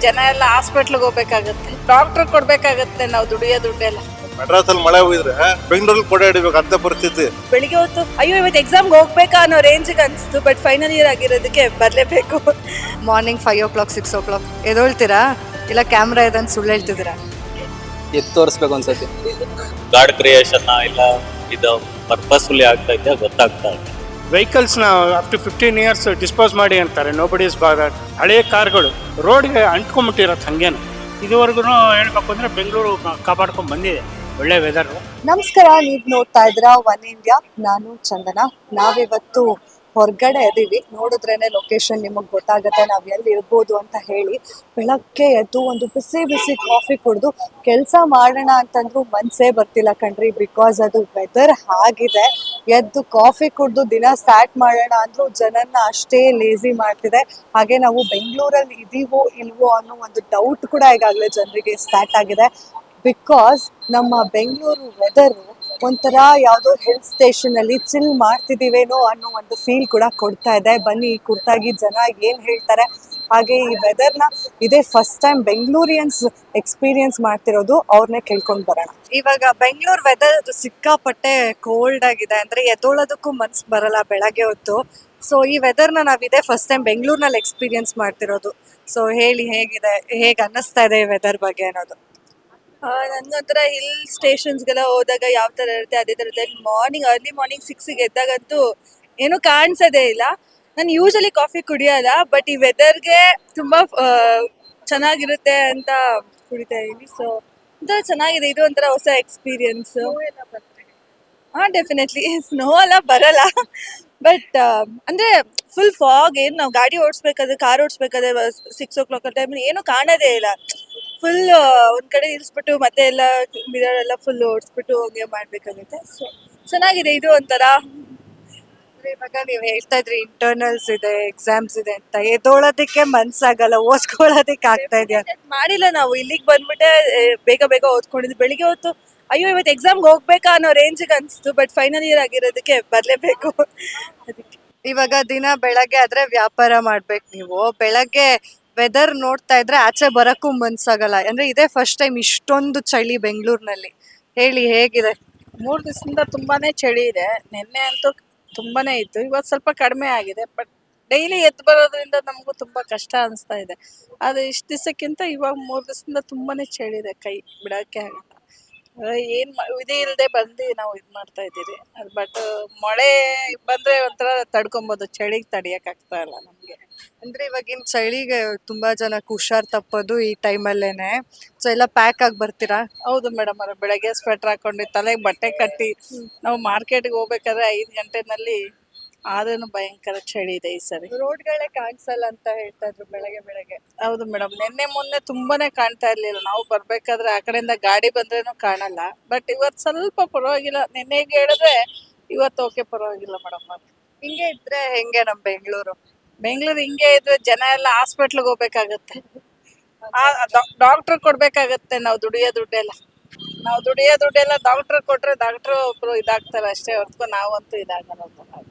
ಜನ ಎಲ್ಲ ಹಾಸ್ಪಿಟ್ಲಿಗೆ ಹೋಗ್ಬೇಕಾಗತ್ತೆ, ಡಾಕ್ಟರ್ ಕೊಡ್ಬೇಕಾಗತ್ತೆ ನಾವು ದುಡಿಯೋ ದುಡ್ಡೆಲ್ಲ. ಮಡ್ರಾಸ್ ಅಲ್ಲಿ ಮಳೆ ಹೋಗಿದ್ರೆ ಬೆಂಗಳೂರಲ್ಲಿ ಕೊಡೆ ಹಿಡಿಬೇಕು ಅಂತ ಪರಿಸ್ಥಿತಿ. ಬೆಳಿಗ್ಗೆ ಹೊತ್ತು ಅಯ್ಯೋ ಇವತ್ತು ಎಕ್ಸಾಮ್ಗೆ ಹೋಗ್ಬೇಕಾ ಅನ್ನೋ ರೇಂಜ್ಗೆ ಅನಿಸ್ತು, ಬಟ್ ಫೈನಲ್ ಇಯರ್ ಆಗಿರೋದಕ್ಕೆ ಬರಲೇಬೇಕು. ಮಾರ್ನಿಂಗ್ 5 o'clock 6 o'clock ಎದೊಳ್ತೀರಾ ಇಲ್ಲ ಕ್ಯಾಮ್ರಾ ಇದೆ ಅಂತ ಸುಳ್ಳು ಹೇಳ್ತಿದ್ದೀರಾ? ಎದ್ದು ತೋರಿಸ್ಬೇಕು ಅನ್ಸತಿ. ಗಾಡ್ ಕ್ರಿಯೇಷನ್ ಇಲ್ಲ ಇದು ಪರ್ಪಸ್ಫುಲಿ ಆಗ್ತಾ ಇದೆ ಗೊತ್ತಾಗ್ತಾ ಇದೆ. ವೆಹಿಕಲ್ಸ್ನ ಅಪ್ ಟು 15 years ಡಿಸ್ಪೋಸ್ ಮಾಡಿ ಅಂತಾರೆ. ನೋಬಡಿ ಇಸ್ ಬಾದರ್. ಹಳೆಯ ಕಾರ್ಗಳು ರೋಡ್ಗೆ ಅಂಟ್ಕೊಂಡ್ಬಿಟ್ಟಿರತ್ತೆ ಹಂಗೇನು. ಇದುವರೆಗೂ ಹೇಳ್ಬೇಕು ಅಂದ್ರೆ ಬೆಂಗಳೂರು ಕಾಪಾಡ್ಕೊಂಡು ಬಂದಿದೆ ಒಳ್ಳೆ ವೆದರ್. ನಮಸ್ಕಾರ, ನೀವು ನೋಡ್ತಾ ಇದ್ದೀರಾ ಒನ್ ಇಂಡಿಯಾ. ನಾನು ಚಂದನ. ನಾವಿವತ್ತು ಹೊರಗಡೆ ಇದೀವಿ, ನೋಡಿದ್ರೇನೆ ಲೊಕೇಶನ್ ನಿಮಗೆ ಗೊತ್ತಾಗುತ್ತೆ ನಾವು ಎಲ್ಲಿ ಇರ್ಬೋದು ಅಂತ ಹೇಳಿ. ಬೆಳಗ್ಗೆ ಎದ್ದು ಒಂದು ಬಿಸಿ ಬಿಸಿ ಕಾಫಿ ಕುಡಿದು ಕೆಲಸ ಮಾಡೋಣ ಅಂತಂದ್ರೂ ಮನಸ್ಸೇ ಬರ್ತಿಲ್ಲ ಕಣ್ರಿ, ಬಿಕಾಸ್ ಅದು ವೆದರ್ ಆಗಿದೆ. ಎದ್ದು ಕಾಫಿ ಕುಡಿದು ದಿನ ಸ್ಟಾರ್ಟ್ ಮಾಡೋಣ ಅಂದ್ರೂ ಜನನ್ನ ಅಷ್ಟೇ ಲೇಸಿ ಮಾಡ್ತಿದೆ. ಹಾಗೆ ನಾವು ಬೆಂಗಳೂರಲ್ಲಿ ಇದೀವೋ ಇಲ್ವೋ ಅನ್ನೋ ಒಂದು ಡೌಟ್ ಕೂಡ ಈಗಾಗಲೇ ಜನರಿಗೆ ಸ್ಟಾರ್ಟ್ ಆಗಿದೆ. ಬಿಕಾಸ್ ನಮ್ಮ ಬೆಂಗಳೂರು ವೆದರು ಒಂಥರ ಯಾವುದೋ ಹಿಲ್ ಸ್ಟೇಷನ್ ಅಲ್ಲಿ ಚಿಲ್ ಮಾಡ್ತಿದೀವೇನೋ ಅನ್ನೋ ಒಂದು ಫೀಲ್ ಕೂಡ ಕೊಡ್ತಾ ಇದೆ. ಬನ್ನಿ ಈ ಕುರಿತಾಗಿ ಜನ ಏನ್ ಹೇಳ್ತಾರೆ, ಹಾಗೆ ಈ ವೆದರ್ನ ಇದೇ ಫಸ್ಟ್ ಟೈಮ್ ಬೆಂಗಳೂರಿಯನ್ಸ್ ಎಕ್ಸ್ಪೀರಿಯನ್ಸ್ ಮಾಡ್ತಿರೋದು, ಅವ್ರನ್ನೇ ಕೇಳ್ಕೊಂಡು ಬರೋಣ. ಇವಾಗ ಬೆಂಗಳೂರು ವೆದರ್ ಸಿಕ್ಕಾಪಟ್ಟೆ ಕೋಲ್ಡ್ ಆಗಿದೆ, ಅಂದ್ರೆ ಎದ್ದೋಳೋದಕ್ಕೂ ಮನ್ಸು ಬರಲ್ಲ ಬೆಳಗ್ಗೆ ಹೊತ್ತು. ಸೊ ಈ ವೆದರ್ನ ನಾವು ಇದೇ ಫಸ್ಟ್ ಟೈಮ್ ಬೆಂಗಳೂರಿನಲ್ಲಿ ಎಕ್ಸ್ಪೀರಿಯನ್ಸ್ ಮಾಡ್ತಿರೋದು. ಸೊ ಹೇಳಿ, ಹೇಗಿದೆ, ಹೇಗೆ ಅನ್ನಿಸ್ತಾ ಇದೆ ಈ ವೆದರ್ ಬಗ್ಗೆ ಅನ್ನೋದು? ನನ್ಗೊಂಥರ ಹಿಲ್ ಸ್ಟೇಷನ್ಸ್ಗೆಲ್ಲ ಹೋದಾಗ ಯಾವ ಥರ ಇರುತ್ತೆ ಅದೇ ಥರ ಇರುತ್ತೆ. ಅರ್ಲಿ ಮಾರ್ನಿಂಗ್ 6ಗೆ ಎದ್ದಾಗಂತೂ ಏನೂ ಕಾಣಿಸೋದೇ ಇಲ್ಲ. ನಾನು ಯೂಶಲಿ ಕಾಫಿ ಕುಡಿಯೋಲ್ಲ, ಬಟ್ ಈ ವೆದರ್ಗೆ ತುಂಬ ಚೆನ್ನಾಗಿರುತ್ತೆ ಅಂತ ಕುಡಿತಾ ಇದ್ದೀನಿ. ಸೊ ಒಂಥರ ಚೆನ್ನಾಗಿದೆ, ಇದು ಒಂಥರ ಹೊಸ ಎಕ್ಸ್ಪೀರಿಯನ್ಸು. ಡೆಫಿನೆಟ್ಲಿ ಸ್ನೋ ಎಲ್ಲ ಬರಲ್ಲ, ಬಟ್ ಅಂದರೆ ಫುಲ್ ಫಾಗ್. ಏನು ನಾವು ಗಾಡಿ ಓಡಿಸ್ಬೇಕಾದ್ರೆ, ಕಾರ್ ಓಡಿಸ್ಬೇಕಾದ್ರೆ 6 o'clock ಟೈಮಲ್ಲಿ ಏನೂ ಕಾಣೋದೇ ಇಲ್ಲ. ಫುಲ್ ಒಂದ್ ಕಡೆ ನಿಲ್ಸ್ಬಿಟ್ಟು ಮತ್ತೆ ಎಲ್ಲ ಮಿರರ್ ಎಲ್ಲ ಫುಲ್ ಓಡಿಸ್ಬಿಟ್ಟು ಹಂಗೆ ಮಾಡ್ಬೇಕಾಗುತ್ತೆ. ಸೊ ಚೆನ್ನಾಗಿದೆ, ಇದು ಒಂಥರ. ಇವಾಗ ನೀವು ಹೇಳ್ತಾ ಇದ್ರಿ ಇಂಟರ್ನಲ್ಸ್ ಇದೆ, ಎಕ್ಸಾಮ್ಸ್ ಇದೆ ಅಂತ, ಎದ್ದೋಳೋದಕ್ಕೆ ಮನ್ಸಾಗಲ್ಲ, ಓದ್ಕೊಳ್ಳೋದಕ್ಕೆ ಆಗ್ತಾ ಇದೆಯಾ? ಮಾಡಿಲ್ಲ, ನಾವು ಇಲ್ಲಿಗೆ ಬಂದ್ಬಿಟ್ಟೆ ಬೇಗ ಬೇಗ ಓದ್ಕೊಂಡಿದ್ವಿ. ಬೆಳಿಗ್ಗೆ ಹೊತ್ತು ಅಯ್ಯೋ ಇವತ್ತು ಎಕ್ಸಾಮ್ಗೆ ಹೋಗ್ಬೇಕಾ ಅನ್ನೋ ರೇಂಜ್ಗೆ ಅನಿಸ್ತು, ಬಟ್ ಫೈನಲ್ ಇಯರ್ ಆಗಿರೋದಕ್ಕೆ ಬರಲೇಬೇಕು. ಅದಕ್ಕೆ ಇವಾಗ ದಿನ ಬೆಳಗ್ಗೆ ಆದ್ರೆ ವ್ಯಾಪಾರ ಮಾಡ್ಬೇಕು ನೀವು, ಬೆಳಗ್ಗೆ ವೆದರ್ ನೋಡ್ತಾ ಇದ್ರೆ ಆಚೆ ಬರಕ್ಕೂ ಮನ್ಸಾಗಲ್ಲ. ಅಂದ್ರೆ ಇದೇ ಫಸ್ಟ್ ಟೈಮ್ ಇಷ್ಟೊಂದು ಚಳಿ ಬೆಂಗಳೂರಿನಲ್ಲಿ. ಹೇಳಿ, ಹೇಗಿದೆ? 3 ದಿವಸದಿಂದ ತುಂಬಾನೇ ಚಳಿ ಇದೆ. ನಿನ್ನೆ ಅಂತೂ ತುಂಬಾನೇ ಇತ್ತು, ಇವತ್ತು ಸ್ವಲ್ಪ ಕಡಿಮೆ ಆಗಿದೆ. ಬಟ್ ಡೈಲಿ ಎದ್ದು ಬರೋದ್ರಿಂದ ನಮಗೂ ತುಂಬಾ ಕಷ್ಟ ಅನಿಸ್ತಾ ಇದೆ. ಅದು ಇಷ್ಟು ದಿವಸಕ್ಕಿಂತ ಇವಾಗ 3 ದಿವಸದಿಂದ ತುಂಬಾನೇ ಚಳಿ ಇದೆ, ಕೈ ಬಿಡೋಕ್ಕೆ ಆಗಲ್ಲ. ವಿಧಿ ಇಲ್ಲದೆ ಬಂದು ನಾವು ಇದು ಮಾಡ್ತಾ ಇದ್ದೀರಿ. ಬಟ್ ಮಳೆ ಬಂದ್ರೆ ಒಂಥರ ತಡ್ಕೊಬೋದು, ಚಳಿಗೆ ತಡಿಯಕ್ಕಾಗ್ತಾ ಇಲ್ಲ ನಮಗೆ. ಅಂದ್ರೆ ಇವಾಗಿನ ಚಳಿಗೆ ತುಂಬಾ ಜನಕ್ಕೆ ಹುಷಾರ್ ತಪ್ಪೋದು ಈ ಟೈಮಲ್ಲೇನೆ. ಸೊ ಎಲ್ಲ ಪ್ಯಾಕ್ ಆಗಿ ಬರ್ತೀರಾ? ಹೌದು ಮೇಡಮ್ ಅವ್ರೆ, ಬೆಳಗ್ಗೆ ಸ್ವೆಟರ್ ಹಾಕೊಂಡು ತಲೆಗೆ ಬಟ್ಟೆ ಕಟ್ಟಿ ನಾವು ಮಾರ್ಕೆಟ್ಗೆ ಹೋಗ್ಬೇಕಾದ್ರೆ 5 ಗಂಟೆನಲ್ಲಿ ಆದ್ರೂ ಭಯಂಕರ ಚಳಿ ಇದೆ ಈ ಸರಿ. ರೋಡ್ಗಳೇ ಕಾಣಿಸಲ್ಲ ಅಂತ ಹೇಳ್ತಾ ಇದ್ರು ಬೆಳಗ್ಗೆ ಬೆಳಗ್ಗೆ. ಹೌದು ಮೇಡಮ್, ನಿನ್ನೆ ಮೊನ್ನೆ ತುಂಬಾನೇ ಕಾಣ್ತಾ ಇರ್ಲಿಲ್ಲ. ನಾವು ಬರ್ಬೇಕಾದ್ರೆ ಆ ಕಡೆಯಿಂದ ಗಾಡಿ ಬಂದ್ರೇನು ಕಾಣಲ್ಲ, ಬಟ್ ಇವತ್ತು ಸ್ವಲ್ಪ ಪರವಾಗಿಲ್ಲ. ನಿನ್ನೆಗೆ ಹೇಳಿದ್ರೆ ಇವತ್ತು ಓಕೆ, ಪರವಾಗಿಲ್ಲ ಮೇಡಮ್. ಹಿಂಗೆ ಇದ್ರೆ ಹೆಂಗೆ ನಮ್ ಬೆಂಗಳೂರು? ಬೆಂಗಳೂರು ಹಿಂಗೆ ಇದ್ರೆ ಜನ ಎಲ್ಲ ಹಾಸ್ಪಿಟ್ಲಿಗೆ ಹೋಗ್ಬೇಕಾಗತ್ತೆ, ಡಾಕ್ಟರ್ ಕೊಡ್ಬೇಕಾಗತ್ತೆ ನಾವು ದುಡಿಯೋ ದುಡ್ಡೆಲ್ಲ ಡಾಕ್ಟರ್ ಕೊಟ್ರೆ ಡಾಕ್ಟರ್ ಒಬ್ರು ಇದಾಗ್ತಾರೆ ಅಷ್ಟೇ, ಹೊರತು ನಾವಂತೂ ಇದಾಗಲ್ಲ.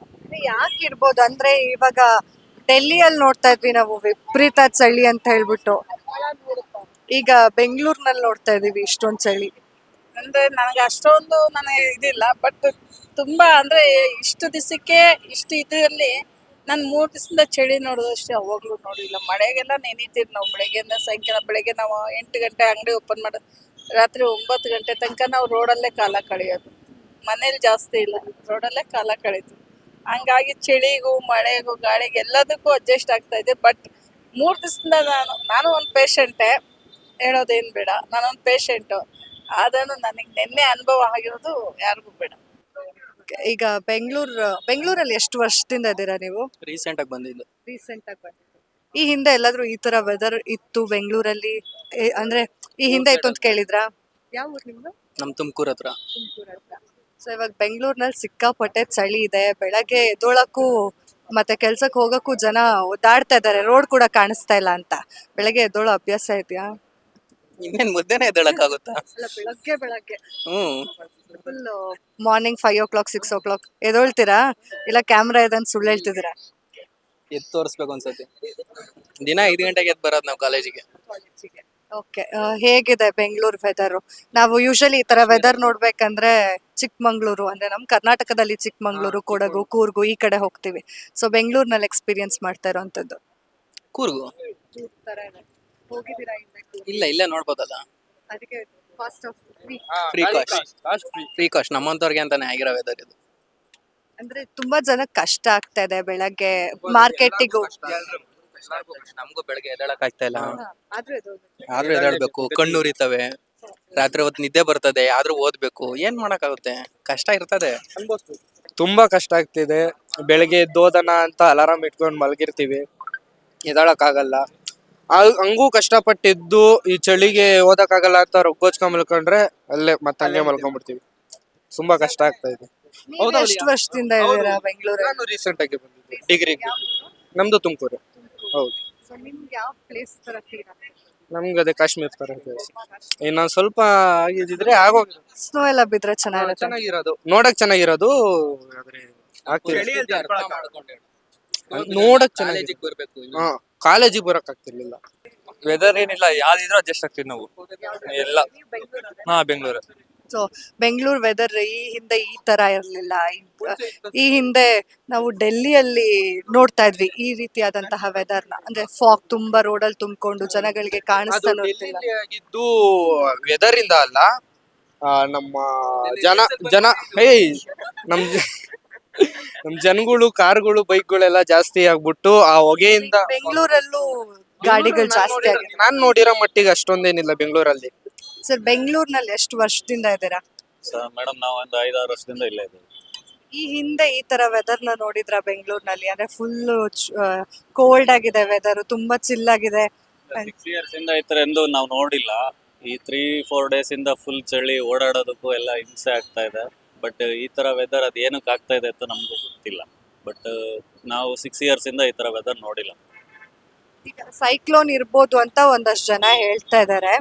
ಯಾಕೆ ಇರ್ಬೋದು ಅಂದ್ರೆ ಇವಾಗ ಡೆಲ್ಲಿಯಲ್ಲಿ ನೋಡ್ತಾ ಇದ್ವಿ ನಾವು ವಿಪರೀತ ಚಳಿ ಅಂತ ಹೇಳ್ಬಿಟ್ಟು, ಈಗ ಬೆಂಗಳೂರಿನಲ್ಲಿ ನೋಡ್ತಾ ಇದೀವಿ ಇಷ್ಟೊಂದು ಚಳಿ. ಅಂದ್ರೆ ನನಗೆ ಅಷ್ಟೊಂದು ಇದಿಲ್ಲ, ಬಟ್ ತುಂಬಾ ಅಂದ್ರೆ ಇಷ್ಟು ದಿವಸಕ್ಕೆ ಇಷ್ಟು ಇದರಲ್ಲಿ ನಾನು 3 ದಿವಸದಿಂದ ಚಳಿ ನೋಡೋದಷ್ಟೇ, ಅವಾಗ್ಲೂ ನೋಡಿಲ್ಲ. ಮಳೆಗೆಲ್ಲ ನೆನೀತೀವಿ ನಾವು ಬೆಳಗ್ಗೆಯಿಂದ ಸಾಯಂಕಾಲ. ಬೆಳಗ್ಗೆ ನಾವು 8 ಗಂಟೆ ಅಂಗಡಿ ಓಪನ್ ಮಾಡೋದು, ರಾತ್ರಿ 9 ಗಂಟೆ ತನಕ ನಾವು ರೋಡಲ್ಲೇ ಕಾಲ ಕಳೆಯೋದು. ಮನೇಲಿ ಜಾಸ್ತಿ ಇಲ್ಲ, ರೋಡಲ್ಲೇ ಕಾಲ ಕಳೀತೀವಿ. ಹಂಗಾಗಿ ಚಳಿಗೂ ಮಳೆಗೂ ಗಾಳಿಗೆ ಎಲ್ಲದಕ್ಕೂ ಅಡ್ಜಸ್ಟ್ ಆಗ್ತಾ ಇದೆ. ಬಟ್ 3 ದಿವಸದಿಂದ ನಾನು ಒಂದು ಪೇಷಂಟೇ, ಹೇಳೋದೇನು ಬೇಡ, ನಾನೊಂದು ಪೇಷಂಟು. ಅದನ್ನು ನನಗೆ ನಿನ್ನೆ ಅನುಭವ ಆಗಿರೋದು ಯಾರಿಗೂ ಬೇಡ. ಈಗ ಬೆಂಗಳೂರಲ್ಲಿ ಎಷ್ಟು ವರ್ಷದಿಂದ ಇದ್ದೀರಾ ನೀವು? ರೀಸೆಂಟ್ ಆಗಿ ಬಂದಿದ್ದು. ರೀಸೆಂಟ್ ಆಗಿ ಬಂದಿದ್ದು. ಈ ಹಿಂದೆ ಎಲ್ಲಾದ್ರೂ ಈ ತರ ವೆದರ್ ಇತ್ತು ಬೆಂಗಳೂರಲ್ಲಿ? ಅಂದ್ರೆ ಈ ಹಿಂದೆ ಇತ್ತು ಅಂತ ಕೇಳಿದ್ರಾ? ಯಾವ ಊರು ನಿಮ್ದು? ನಮ್ ತುಮಕೂರ್ ಹತ್ರ. ತುಮಕೂರು ಹತ್ರ. ಸೊ ಇವಾಗ ಬೆಂಗಳೂರಿನಲ್ಲಿ ಸಿಕ್ಕಾಪಟ್ಟೆ ಚಳಿ ಇದೆ. ಬೆಳಗ್ಗೆ ಎದ್ದೋಳಕ್ಕೂ ಮತ್ತೆ ಕೆಲ್ಸಕ್ಕೆ ಹೋಗಕ್ಕೂ ಜನ ಓದಾಡ್ತಾ ಇದ್ದಾರೆ, ರೋಡ್ ಕೂಡ ಕಾಣಿಸ್ತಾ ಇಲ್ಲ ಅಂತ. ಬೆಳಗ್ಗೆ ಎದ್ದೋಳೋ ಅಭ್ಯಾಸ ಇದೆಯಾ? ಇನ್ನೇನ್ ಮುದ್ದೆನೆ ಎದ್ದೇಳಕ್ಕಾಗುತ್ತಾ? ಅಲ್ಲ, ಬೆಳಗ್ಗೆ ಫುಲ್ ಮಾರ್ನಿಂಗ್ 5 o'clock 6 o'clock ಎದ್ದೋಳ್ತೀರಾ ಇಲ್ಲ ಕ್ಯಾಮ್ರಾ ಇದೆ ಅಂತ ಸುಳ್ಳು ಹೇಳ್ತಿದ್ದೀರಾ? ಎದ್ದು ತೋರಿಸ್ಬೇಕು ಒಂದ್ಸತಿ. ದಿನ 5 ಗಂಟೆಗೆ ಎದ್ದು ಬರೋದು ನಾವು ಕಾಲೇಜಿಗೆ. ಓಕೆ, ಹೇಗಿದೆ ಬೆಂಗಳೂರು ವೆದರ್? ನಾವು ಯೂಶಲಿ ಈ ತರ ವೆದರ್ ನೋಡ್ಬೇಕಂದ್ರೆ ಚಿಕ್ಕಮಂಗ್ಳೂರು, ಅಂದ್ರೆ ನಮ್ ಕರ್ನಾಟಕದಲ್ಲಿ ಚಿಕ್ಕಮಂಗ್ಳೂರು, ಕೊಡಗು, ಕೂರ್ಗು ಈ ಕಡೆ ಹೋಗ್ತೀವಿ. ಸೊ ಬೆಂಗಳೂರಿನಲ್ಲಿ ಎಕ್ಸ್ಪೀರಿಯನ್ಸ್ ಮಾಡ್ತಾ ಇರೋಂಥದ್ದು ಕೂರ್ಗು ಹೋಗಿದ್ದೀರಾ? ಇಲ್ಲ, ಇಲ್ಲೇ ನೋಡ್ಬೋದಲ್ಲ. ಅದಕ್ಕೆ ಕಾಸ್ಟ್ ಆಫ್ ಫ್ರೀ ಕಾಸ್ಟ್ ನಮ್ಮಂತವ್ರಿಗೆ ಅಂತಾನೆ ಆಗಿರೋ ವೆದರ್ ಇದು. ಅಂದ್ರೆ ತುಂಬಾ ಜನಕ್ಕೆ ಕಷ್ಟ ಆಗ್ತಾ ಇದೆ ಬೆಳಗ್ಗೆ ಮಾರ್ಕೆಟಿಗೆ. ನಮಗೂ ಬೆಳಗ್ಗೆ ಎದ್ದೇಳಕ್ ಆಗ್ತಾ ಇಲ್ಲ. ಆದ್ರೂ ಇದು ಆದ್ರೂ ಎದ್ದೇಳ್ಬೇಕು, ಕಣ್ಣುರಿತವೆ, ರಾತ್ರಿ ಹೊತ್ತು ನಿದ್ದೆ ಬರ್ತದೆ, ಆದ್ರೂ ಓದ್ಬೇಕು. ಏನ್ ಮಾಡಕ್ಕಾಗುತ್ತೆ, ಕಷ್ಟ ಇರ್ತದೆ. ತುಂಬಾ ಕಷ್ಟ ಆಗ್ತಿದೆ. ಬೆಳಗ್ಗೆ ಎದ್ದೋದನ ಅಂತ ಅಲಾರಾಮ್ ಇಟ್ಕೊಂಡು ಮಲಗಿರ್ತೀವಿ, ಎದ್ದೇಳಕ್ಕಾಗಲ್ಲ. ಹಂಗೂ ಕಷ್ಟಪಟ್ಟಿದ್ದು ಈ ಚಳಿಗೆ ಓದಕ್ಕಾಗಲ್ಲ ಅಂತ ರೊಗ್ಗೋಚ್ಕೊಂಡ್ ಮಲ್ಕೊಂಡ್ರೆ ಅಲ್ಲೇ ಮತ್ತೆ ಹಂಗೆ ಮಲ್ಕೊಂಡ್ಬಿಡ್ತೀವಿ. ತುಂಬಾ ಕಷ್ಟ ಆಗ್ತಾ ಇದೆ. ನೀವು ಎಷ್ಟು ವರ್ಷದಿಂದ ಇದ್ದೀರಾ ಬೆಂಗಳೂರಲ್ಲಿ? ನಾನು ರೀಸೆಂಟ್ ಆಗಿ ಬಂದಿದ್ದೆ ಡಿಗ್ರಿಗೆ. ನಮ್ದು ತುಮಕೂರು. ಹೌದು. ಸೊ ನಿಮ್ಗೆ ಯಾವ ಪ್ಲೇಸ್ ತರ ಫೀಲ್ ಆಗ್ತದೆ? ನಮ್ಗೆ ಅದೇ ಕಾಶ್ಮೀರ ತರ ಇನ್ನೊಂದ್ ಸ್ವಲ್ಪ ಆಗಿದ್ರೆ ಆಗೋಗಿರೋದು. ಸ್ನೋ ಎಲ್ಲ ಬಿದ್ರೆ ಚೆನ್ನಾಗಿರುತ್ತೆ. ಚೆನ್ನಾಗಿರೋದು, ನೋಡಕ್ ಚೆನ್ನಾಗಿರೋದು, ಆದ್ರೆ ಆಗ್ತಿಲ್ಲ. ನೋಡಕ್ ಚೆನ್ನಾಗಿ ಬರ್ಬೇಕು. ಹಾ, ಕಾಲೇಜಿಗೆ ಬರಕ್ ಆಗ್ತಿರ್ಲಿಲ್ಲ. ವೆದರ್ ಏನಿಲ್ಲ, ಯಾವ್ದಿದ್ರು ಅಡ್ಜಸ್ಟ್ ಆಗ್ತೀವಿ ನಾವು ಎಲ್ಲ. ಹಾ, ಬೆಂಗಳೂರು. ಸೊ ಬೆಂಗಳೂರು ವೆದರ್ ಈ ಹಿಂದೆ ಈ ತರ ಇರ್ಲಿಲ್ಲ. ಈ ಹಿಂದೆ ನಾವು ಡೆಲ್ಲಿಯಲ್ಲಿ ನೋಡ್ತಾ ಇದ್ವಿ ಈ ರೀತಿಯಾದಂತಹ ವೆದರ್ನ, ಅಂದ್ರೆ ಫಾಗ್ ತುಂಬಾ ರೋಡಲ್ಲಿ ತುಂಬಿಕೊಂಡು ಜನಗಳಿಗೆ ಕಾಣಿಸ್ತಾನೂ ಇರ್ತಿಲ್ಲ. ಆಗಿದ್ದು ವೆದರ್ ಇಂದ ಅಲ್ಲ, ನಮ್ಮ ಜನ ನಮ್ ನಮ್ ಜನಗಳು, ಕಾರ್ಗಳು, ಬೈಕ್ಗಳೆಲ್ಲ ಜಾಸ್ತಿ ಆಗ್ಬಿಟ್ಟು ಆ ಹೊಗೆಯಿಂದ ಬೆಂಗಳೂರಲ್ಲೂ ಗಾಡಿಗಳು ಜಾಸ್ತಿ ಆಗಿದೆ. ನಾನ್ ನೋಡಿರೋ ಮಟ್ಟಿಗೆ ಅಷ್ಟೊಂದೇನಿಲ್ಲ ಬೆಂಗಳೂರಲ್ಲಿ. ಸರ್ ಬೆಂಗಳೂರಿನಲ್ಲಿ ಎಷ್ಟು ವರ್ಷದಿಂದ ಇದ್ದೀರಾ? ಸರ್ ಮೇಡಮ್ ನಾವು ಒಂದು 5-6 ವರ್ಷದಿಂದ ಇಲ್ಲೇ ಇದ್ದೀವಿ. ಈ ಹಿಂದೆ ಈ ತರ ವೆದರ್ ನ ನೋಡಿದ್ರ ಬೆಂಗಳೂರಿನಲ್ಲಿ? ಅಂದ್ರೆ ಫುಲ್ ಕೋಲ್ಡ್ ಆಗಿದೆ ವೆದರ್, ತುಂಬಾ ಚಿಲ್ ಆಗಿದೆ. 6 ಇಯರ್ಸ್ ಇಂದ ಈ ತರ ಎಂದು ನಾವು ನೋಡಿಲ್ಲ. ಈ 3-4 ಡೇಸ್ ಇಂದ ಫುಲ್ ಚಳಿ, ಓಡಾಡೋದಕ್ಕೂ ಎಲ್ಲ ಹಿಂಸೆ ಆಗ್ತಾ ಇದೆ. ಬಟ್ ಈ ತರ ವೆದರ್ ಅದು ಏನಕ್ಕೆ ಆಗ್ತಾ ಇದೆ ಅಂತ ನಮಗೂ ಗೊತ್ತಿಲ್ಲ. ಬಟ್ ನಾವು 6 ಇಯರ್ಸ್ ಇಂದ ಈ ತರ ವೆದರ್ ನೋಡಿಲ್ಲ. ಈಗ ಸೈಕ್ಲೋನ್ ಇರ್ಬೋದು ಅಂತ ಒಂದಷ್ಟು ಜನ ಹೇಳ್ತಾ ಇದ್ದಾರೆ.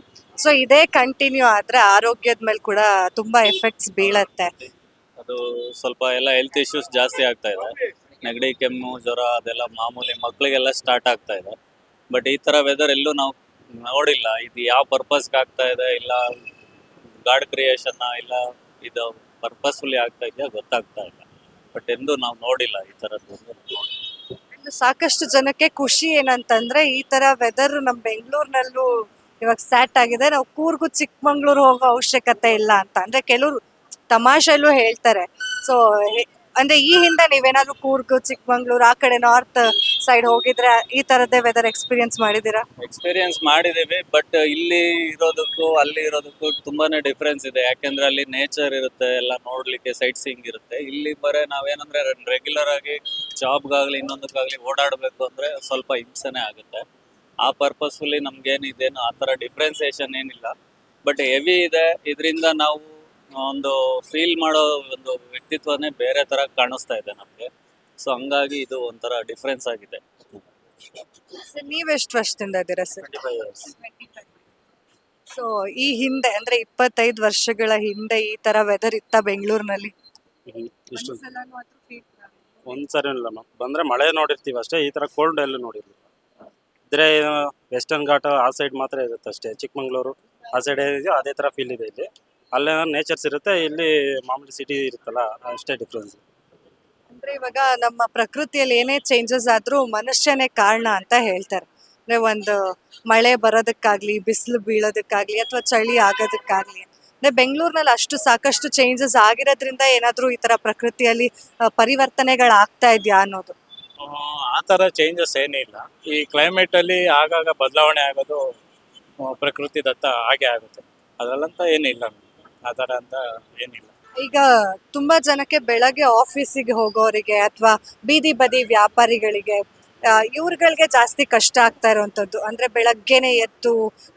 ಸೊ ಇದೇ ಕಂಟಿನ್ಯೂ ಆದ್ರೆ ಆರೋಗ್ಯದ ಮೇಲೆ ಕೂಡ ತುಂಬಾ ಎಫೆಕ್ಟ್ಸ್ ಬೀಳತ್ತೆ. ಅದು ಸ್ವಲ್ಪ ಎಲ್ಲ ಹೆಲ್ತ್ ಇಶ್ಯೂಸ್ ಜಾಸ್ತಿ ಆಗ್ತಾ ಇದೆ. ನೆಗಡಿ, ಕೆಮ್ಮು, ಜ್ವರ ಅದೆಲ್ಲ ಮಾಮೂಲಿ, ಮಕ್ಕಳಿಗೆಲ್ಲ ಸ್ಟಾರ್ಟ್ ಆಗ್ತಾ ಇದೆ. ಬಟ್ ಈ ತರ ವೆದರ್ ಎಲ್ಲೂ ನಾವು ನೋಡಿಲ್ಲ. ಇದು ಯಾವ ಪರ್ಪಸ್ಗೆ ಆಗ್ತಾ ಇದೆ, ಇಲ್ಲ ಗಾಡ್ ಕ್ರಿಯೇಷನ್, ಇಲ್ಲ ಇದು ಪರ್ಪಸ್ಫುಲಿ ಆಗ್ತಾ ಇದೆಯಾ ಗೊತ್ತಾಗ್ತಾ ಇಲ್ಲ. ಬಟ್ ಎಂದು ನಾವು ನೋಡಿಲ್ಲ ಈ ತರದ್ದು. ಸಾಕಷ್ಟು ಜನಕ್ಕೆ ಖುಷಿ ಏನಂತಂದ್ರೆ ಈ ತರ ವೆದರ್ ನಮ್ ಬೆಂಗಳೂರಿನಲ್ಲೂ ಇವಾಗ ಸ್ಟಾರ್ಟ್ ಆಗಿದೆ, ನಾವು ಕೂರ್ಗು ಚಿಕ್ಕಮಂಗ್ಳೂರು ಹೋಗೋ ಅವಶ್ಯಕತೆ ಇಲ್ಲ ಅಂತ. ಅಂದ್ರೆ ಕೆಲವರು ತಮಾಷೆಲ್ಲೂ ಹೇಳ್ತಾರೆ. ಸೊ ಅಂದ್ರೆ ಈ ಹಿಂದೆ ನೀವೇನಾದ್ರೂ ಕೂರ್ಗು, ಚಿಕ್ಕಮಂಗ್ಳೂರು ಆ ಕಡೆ ನಾರ್ತ್ ಸೈಡ್ ಹೋಗಿದ್ರೆ ಈ ತರದೇ ವೆದರ್ ಎಕ್ಸ್ಪೀರಿಯನ್ಸ್ ಮಾಡಿದೀರಾ? ಎಕ್ಸ್ಪೀರಿಯನ್ಸ್ ಮಾಡಿದ್ದೀವಿ. ಬಟ್ ಇಲ್ಲಿ ಇರೋದಕ್ಕೂ ಅಲ್ಲಿ ಇರೋದಕ್ಕೂ ತುಂಬಾನೇ ಡಿಫ್ರೆನ್ಸ್ ಇದೆ. ಯಾಕೆಂದ್ರೆ ಅಲ್ಲಿ ನೇಚರ್ ಇರುತ್ತೆ, ಎಲ್ಲ ನೋಡ್ಲಿಕ್ಕೆ ಸೈಟ್ ಸೀಯಿಂಗ್ ಇರುತ್ತೆ. ಇಲ್ಲಿ ಬರೀ ನಾವೇನಂದ್ರೆ ರೆಗ್ಯುಲರ್ ಆಗಿ ಜಾಬ್ಗಾಗ್ಲಿ ಇನ್ನೊಂದಕ್ಕಾಗ್ಲಿ ಓಡಾಡಬೇಕು ಅಂದ್ರೆ ಸ್ವಲ್ಪ ಹಿಂಸೆನೇ ಆಗುತ್ತೆ. ಆ ಪರ್ಪಸ್ಫುಲಿ ನಮ್ಗೇನಿದೇನು ಆ ಥರ ಡಿಫ್ರೆನ್ಸಿಯೇಷನ್ ಏನಿಲ್ಲ. ಬಟ್ ಹೆವಿ ಇದೆ. ಇದರಿಂದ ನಾವು ಒಂದು ಫೀಲ್ ಮಾಡೋ ಒಂದು ವ್ಯಕ್ತಿತ್ವನೇ ಬೇರೆ ತರ ಕಾಣಿಸ್ತಾ ಇದೆ ನಮಗೆ. ಸೊ ಹಂಗಾಗಿ ಇದು ಒಂಥರ ಡಿಫ್ರೆನ್ಸ್ ಆಗಿದೆ. ನೀವೆಷ್ಟು ವರ್ಷದಿಂದ ಇದ್ದೀರಾ ಸರ್? ಸೊ ಈ ಹಿಂದೆ ಅಂದ್ರೆ 25 ವರ್ಷಗಳ ಹಿಂದೆ ಈ ತರ ವೆದರ್ ಇತ್ತ ಬೆಂಗಳೂರಿನಲ್ಲಿ? ಇಷ್ಟು ಒಂದ್ಸರಿ ಇಲ್ಲ ಮ್ಯಾಮ್. ಬಂದ್ರೆ ಮಳೆ ನೋಡಿರ್ತೀವಿ ಅಷ್ಟೇ, ಈ ತರ ಕೋಲ್ಡ್ ಎಲ್ಲ ನೋಡಿರ್ಲಿಲ್ಲ. ಇದ್ರೆ ವೆಸ್ಟರ್ನ್ ಘಾಟ್ ಆ ಸೈಡ್ ಮಾತ್ರ ಇರುತ್ತೆ ಅಷ್ಟೇ. ಚಿಕ್ಕಮಂಗ್ಳೂರು ಆ ಸೈಡ್ ಇದೆಯೋ ಅದೇ ತರ ಫೀಲ್ ಇದೆ ಇಲ್ಲಿ. ಅಲ್ಲೇ ನೇಚರ್ಸ್ ಇರುತ್ತೆ, ಇಲ್ಲಿ ಮಾಮೂಲಿ ಸಿಟಿ ಇರುತ್ತಲ್ಲ, ಅಷ್ಟೇ ಡಿಫ್ರೆನ್ಸ್. ಅಂದ್ರೆ ಇವಾಗ ನಮ್ಮ ಪ್ರಕೃತಿಯಲ್ಲಿ ಏನೇ ಚೇಂಜಸ್ ಆದ್ರೂ ಮನುಷ್ಯನೇ ಕಾರಣ ಅಂತ ಹೇಳ್ತಾರೆ. ಅಂದ್ರೆ ಒಂದು ಮಳೆ ಬರೋದಕ್ಕಾಗ್ಲಿ, ಬಿಸಿಲು ಬೀಳೋದಕ್ಕಾಗ್ಲಿ, ಅಥವಾ ಚಳಿ ಆಗೋದಕ್ಕಾಗ್ಲಿ, ಅಂದ್ರೆ ಬೆಂಗಳೂರಿನಲ್ಲಿ ಅಷ್ಟು ಸಾಕಷ್ಟು ಚೇಂಜಸ್ ಆಗಿರೋದ್ರಿಂದ ಏನಾದ್ರೂ ಈ ತರ ಪ್ರಕೃತಿಯಲ್ಲಿ ಪರಿವರ್ತನೆಗಳಾಗ್ತಾ ಇದೆಯಾ ಅನ್ನೋದು? ಆ ಥರ ಚೇಂಜಸ್ ಏನಿಲ್ಲ. ಈ ಕ್ಲೈಮೇಟ್ ಅಲ್ಲಿ ಆಗಾಗ ಬದಲಾವಣೆ ಆಗೋದು ಪ್ರಕೃತಿ ದತ್ತ ಹಾಗೆ ಆಗುತ್ತೆ. ಅದರಲ್ಲಂತ ಏನಿಲ್ಲ, ಆ ಥರ ಅಂತ ಏನಿಲ್ಲ. ಈಗ ತುಂಬಾ ಜನಕ್ಕೆ ಬೆಳಗ್ಗೆ ಆಫೀಸಿಗೆ ಹೋಗೋರಿಗೆ ಅಥವಾ ಬೀದಿ ಬದಿ ವ್ಯಾಪಾರಿಗಳಿಗೆ ಇವ್ರುಗಳಿಗೆ ಜಾಸ್ತಿ ಕಷ್ಟ ಆಗ್ತಾ ಇರುವಂತದ್ದು. ಅಂದ್ರೆ ಬೆಳಗ್ಗೆನೆ ಎದ್ದು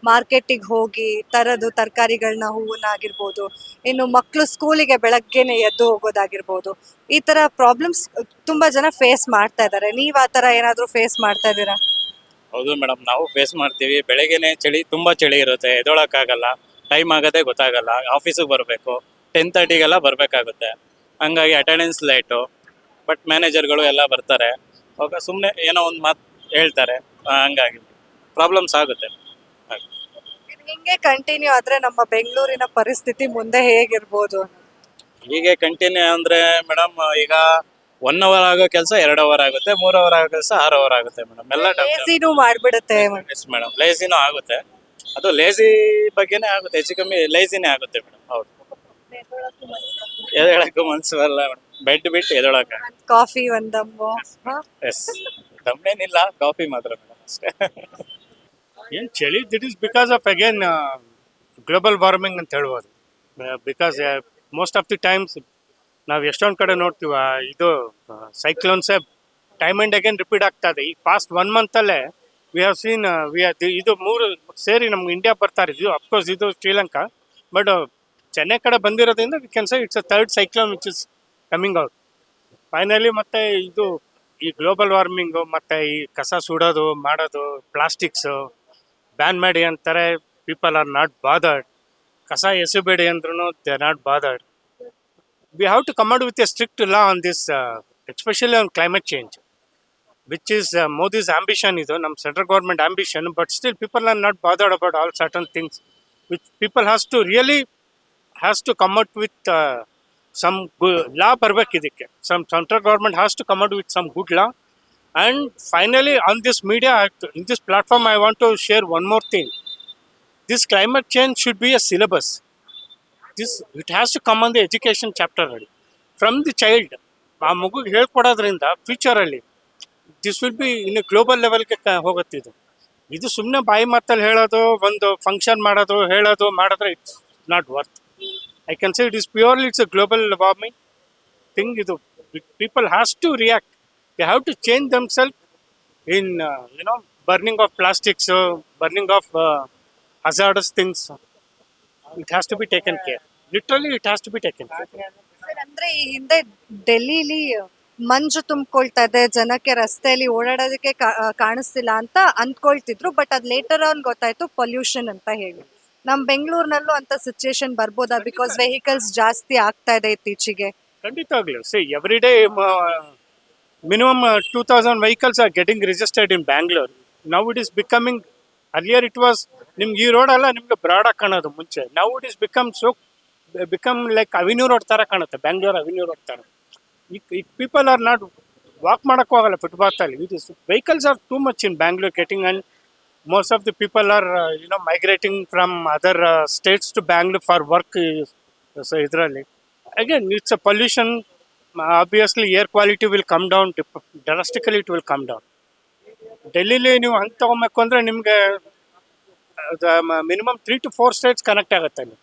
ಮಾರ್ಕೆಟಿಗೆ ಹೋಗಿ ತರದು ತರಕಾರಿಗಳನ್ನ, ಹೂವನ್ನಾಗಿರ್ಬೋದು, ಇನ್ನು ಮಕ್ಕಳು ಸ್ಕೂಲಿಗೆ ಬೆಳಗ್ಗೆನೆ ಎದ್ದು ಹೋಗೋದಾಗಿರ್ಬೋದು, ಈ ತರ ಪ್ರಾಬ್ಲಮ್ಸ್ ತುಂಬಾ ಜನ ಫೇಸ್ ಮಾಡ್ತಾ ಇದ್ದಾರೆ. ನೀವ್ ಆ ತರ ಏನಾದ್ರು ಫೇಸ್ ಮಾಡ್ತಾ ಇದ್ದೀರಾ? ಹೌದು ಮೇಡಮ್, ನಾವು ಫೇಸ್ ಮಾಡ್ತೀವಿ. ಬೆಳಗ್ಗೆನೆ ತುಂಬಾ ಚಳಿ ಇರುತ್ತೆ, ಎದ್ದೊಳಕ್ಕಾಗಲ್ಲ, ಟೈಮ್ ಆಗೋದೇ ಗೊತ್ತಾಗಲ್ಲ. ಆಫೀಸಿಗೆ ಬರಬೇಕು, 10:30ಗೆಲ್ಲ ಬರಬೇಕಾಗುತ್ತೆ. ಹಂಗಾಗಿ ಅಟೆಂಡೆನ್ಸ್ ಲೇಟು. ಬಟ್ ಮ್ಯಾನೇಜರ್ಗಳು ಎಲ್ಲ ಬರ್ತಾರೆ, ಅವಾಗ ಸುಮ್ಮನೆ ಏನೋ ಒಂದು ಮಾತು ಹೇಳ್ತಾರೆ, ಹಂಗಾಗಿ ಪ್ರಾಬ್ಲಮ್ಸ್ ಆಗುತ್ತೆ. ಇದು ಹಿಂಗೆ ಕಂಟಿನ್ಯೂ ಆದ್ರೆ ನಮ್ಮ ಬೆಂಗಳೂರಿನ ಪರಿಸ್ಥಿತಿ ಮುಂದೆ ಹೇಗಿರ್ಬೋದು? ಹೀಗೆ ಕಂಟಿನ್ಯೂ ಅಂದ್ರೆ ಮೇಡಮ್, ಈಗ 1 ಅವರ್ ಆಗೋ ಕೆಲಸ 2 ಅವರ್ ಆಗುತ್ತೆ, 3 ಅವರ್ ಆಗೋ ಕೆಲಸ 6 ಅವರ್ ಆಗುತ್ತೆ ಮೇಡಮ್. ಎಲ್ಲ ಲೇಸಿನೂ ಮಾಡ್ಬಿಡುತ್ತೆ. ಮೇಡಮ್ ಲೇಸಿನೂ ಆಗುತ್ತೆ. ಅದು ಲೇಸಿ ಬಗ್ಗೆನೇ ಆಗುತ್ತೆ, ಹೆಚ್ಚು ಕಮ್ಮಿ ಲೇಸಿನೇ ಆಗುತ್ತೆ ಮೇಡಮ್. ಹೌದು, ಎದ್ದೇಳಕ್ಕೂ ಮನ್ಸು ಬರಲ್ಲ ಮೇಡಮ್, ಬೆಡ್ ಬಿಟ್ಟು ಎದ್ದೇಳಕ. ಕಾಫಿ ಒಂದಮ್ಮು. ಎಸ್, ದಮ್ಮೇನಿಲ್ಲ, ಕಾಫಿ ಮಾತ್ರ ಮೇಡಮ್ ಅಷ್ಟೇ. ಏನು ಚಳಿ that is because of again global warming ಅಂತ ಹೇಳ್ಬೋದು. Because most of the times ನಾವು ಎಷ್ಟೊಂದು ಕಡೆ ನೋಡ್ತೀವ, ಇದು ಸೈಕ್ಲೋನ್ಸೇ ಟೈಮ್ ಆ್ಯಂಡ್ ಅಗೇನ್ ರಿಪೀಟ್ ಆಗ್ತಾ ಇದೆ. ಈಗ ಪಾಸ್ಟ್ 1 ಮಂತಲ್ಲೇ ವಿ ಹ್ಯಾವ್ ಸೀನ್ ಇದು 3 ಸೇರಿ ನಮ್ಗೆ ಇಂಡಿಯಾ ಬರ್ತಾ ಇದೆ. ಅಫ್ಕೋರ್ಸ್ ಇದು ಶ್ರೀಲಂಕಾ, ಬಟ್ ಚೆನ್ನೈ ಕಡೆ ಬಂದಿರೋದ್ರಿಂದ we can say it's a third cyclone which is coming out finally. ಮತ್ತು ಇದು ಈ ಗ್ಲೋಬಲ್ ವಾರ್ಮಿಂಗು ಮತ್ತು ಈ ಕಸ ಸುಡೋದು ಮಾಡೋದು, ಪ್ಲಾಸ್ಟಿಕ್ಸು ಬ್ಯಾನ್ ಮಾಡಿ ಅಂತಾರೆ, ಪೀಪಲ್ ಆರ್ ನಾಟ್ ಬಾದರ್ಡ್. ಕಸ ಎಸಬೇಡಿ ಅಂದ್ರೂ they are not bothered. We have to come out with a strict law on this, especially on climate change, which is Modi's ambition, is ನಮ್ಮ central government ambition, but still people are not bothered about all certain things which people has to come out with some law ಬರ್ಬೇಕು ಇದಕ್ಕೆ. Some central government has to come out with some good law. And finally on this media, in this platform, I want to share one more thing. This climate change should be a syllabus. It has to come on the education chapter already. From the child, ಆ ಮಗುಗೆ ಹೇಳ್ಕೊಡೋದ್ರಿಂದ ಫ್ಯೂಚರಲ್ಲಿ this will be in global ಲೆವೆಲ್ಗೆ ಹೋಗುತ್ತೆ. ಇದು ಸುಮ್ಮನೆ ಬಾಯಿ ಮಾತಲ್ಲಿ ಹೇಳೋದು, ಒಂದು ಫಂಕ್ಷನ್ ಮಾಡೋದು, ಮಾಡಿದ್ರೆ it's not worth. I can say it is purely it's a global warming thing. ಇದು people has to react. They have to change themself in burning of plastics, burning of hazardous things. It has to be taken care. Literally, it has to be taken care. Sir, ಅಂದ್ರೆ ಈ ಹಿಂದೆ ಡೆಲ್ಲಿಲಿ ಮಂಜು ತುಂಬಿಕೊಳ್ತಾ ಇದೆ, ಜನಕ್ಕೆ ರಸ್ತೆಯಲ್ಲಿ ಓಡಾಡೋದಕ್ಕೆ ಕಾಣಿಸ್ತಿಲ್ಲ ಅಂತ ಅಂದ್ಕೊಳ್ತಿದ್ರು. But ಅದ್ later on ಗೊತ್ತಾಯ್ತು ಪೊಲ್ಯೂಷನ್ ಅಂತ ಹೇಳಿ. ನಮ್ ಬೆಂಗಳೂರಿನಲ್ಲೂ ಅಂತ ಸಿಚುಯೇಷನ್ ಬರ್ಬೋದಾ? ಬಿಕಾಸ್ ವೆಹಿಕಲ್ಸ್ ಜಾಸ್ತಿ ಆಗ್ತಾ ಇದೆ ಇತ್ತೀಚೆಗೆ. ಖಂಡಿತವಾಗ್ಲೂ see every day minimum 2000 vehicles are getting registered in Bangalore. Now it is becoming, earlier it was ನಿಮ್ಗೆ ಈ ರೋಡ್ ಅಲ್ಲ ನಿಮ್ಗೆ ಬ್ರಾಡಾಗಿ ಕಾಣೋದು ಮುಂಚೆ. Now it is become like avenue road ಥರ ಕಾಣುತ್ತೆ, ಬ್ಯಾಂಗ್ಳೂರ್ ಅವಿನ್ಯೂ ರೋಡ್ ಥರ. ಈಗ ಪೀಪಲ್ ಆರ್ ನಾಟ್ ವಾಕ್ ಮಾಡೋಕ್ಕೂ ಆಗಲ್ಲ ಫುಟ್ಪಾತಲ್ಲಿ. It is vehicles are too much in Bangalore getting, and most of the people are migrating from other states to Bangalore for work. So ಇದರಲ್ಲಿ again it's a pollution. Obviously air quality will come down drastically, it will come down. ಡೆಲ್ಲಿಲಿ ನೀವು ಹಂಗೆ ತೊಗೊಬೇಕು ಅಂದರೆ ನಿಮಗೆ minimum 3 to 4 States connect ಆಗುತ್ತೆ. ಅಲ್ಲಿ